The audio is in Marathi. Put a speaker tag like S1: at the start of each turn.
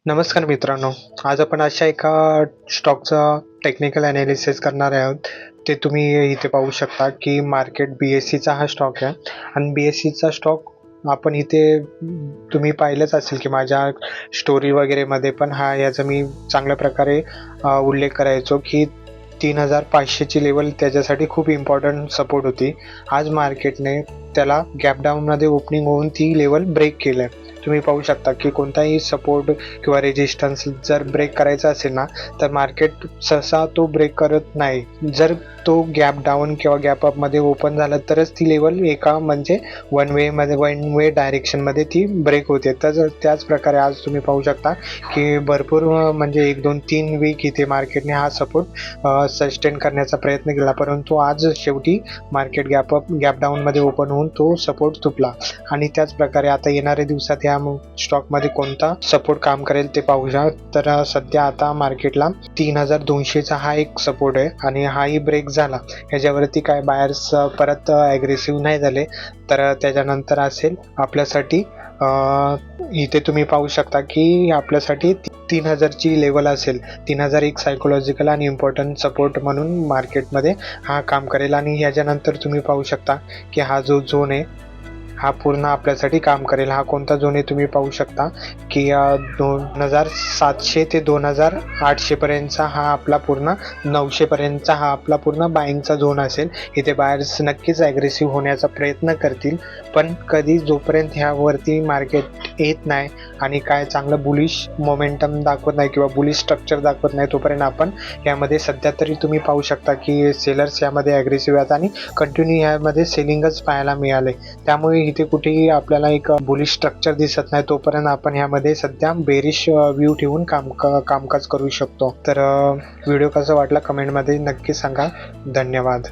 S1: नमस्कार मित्रांनो. आज आपण अशा एका स्टॉकचा टेक्निकल ॲनालिसिस करणार आहोत. ते तुम्ही इथे पाहू शकता की मार्केट BSEचा हा स्टॉक आहे आणि BSEचा स्टॉक आपण इथे तुम्ही पाहिलंच असेल की माझ्या स्टोरी वगैरेमध्ये पण याचा मी चांगल्या प्रकारे उल्लेख करायचो की 3,500 ची लेवल त्याच्यासाठी खूप इम्पॉर्टंट सपोर्ट होती. आज मार्केटने त्याला गॅप डाऊनमध्ये ओपनिंग होऊन ती लेवल ब्रेक केलं आहे. तुम्ही पाहू शकता की कोणताही सपोर्ट किंवा रेजिस्टन्स जर ब्रेक करायचा असेल ना, तर मार्केट सहसा तो ब्रेक करत नाही. जर तो गॅप डाऊन किंवा गॅप अपमध्ये ओपन झाला तरच ती लेवल एका म्हणजे वन वे डायरेक्शनमध्ये ती ब्रेक होते. तर त्याच प्रकारे आज तुम्ही पाहू शकता की भरपूर म्हणजे 1-2-3 वीक इथे मार्केटने हा सपोर्ट सस्टेन करण्याचा प्रयत्न केला, परंतु आज शेवटी मार्केट गॅप डाऊनमध्ये ओपन होऊन तो सपोर्ट तुटला. आणि त्याच प्रकारे आता येणाऱ्या दिवसात या स्टॉकमध्ये कोणता सपोर्ट काम करेल ते पाहूया. तर सध्या आता मार्केटला 3,200चा हा एक सपोर्ट आहे आणि हाही ब्रेक झाला. ह्याच्यावरती काय बायर्स परत ॲग्रेसिव्ह नाही झाले. तर त्याच्यानंतर असेल आपल्यासाठी इथे तुम्ही पाहू शकता की आपल्यासाठी 3,000ची लेवल असेल. 3,000 एक सायकोलॉजिकल आणि इम्पॉर्टंट सपोर्ट म्हणून मार्केटमध्ये हा काम करेल. आणि ह्याच्यानंतर तुम्ही पाहू शकता की हा जो झोन आहे हा पूर्ण आपल्यासाठी काम करेल. हा कोणता झोन आहे तुम्ही पाहू शकता की 2,700 ते 2,800 पर्यंतचा हा आपला पूर्ण 900 पर्यंतचा हा आपला पूर्ण बाईंगचा झोन असेल. इथे बायर्स नक्कीच ॲग्रेसिव्ह होण्याचा प्रयत्न करतील, पण कधी जोपर्यंत ह्यावरती मार्केट येत नाही आणि काय चांगलं बुलिश मोमेंटम दाखवत नाही किंवा बुलिश स्ट्रक्चर दाखवत नाही, तोपर्यंत आपण यामध्ये सध्या तरी तुम्ही पाहू शकता की सेलर्स यामध्ये ॲग्रेसिव्ह आहेत आणि कंटिन्यू यामध्ये सेलिंगच पाहायला मिळाले. त्यामुळे इथे कुठेही आपल्याला एक बुलिश स्ट्रक्चर दिसत नाही, तोपर्यंत आपण ह्यामध्ये सध्या बेरिश व्ह्यू ठेवून कामकाज करू शकतो. तर व्हिडिओ कसा वाटला कमेंटमध्ये नक्की सांगा. धन्यवाद.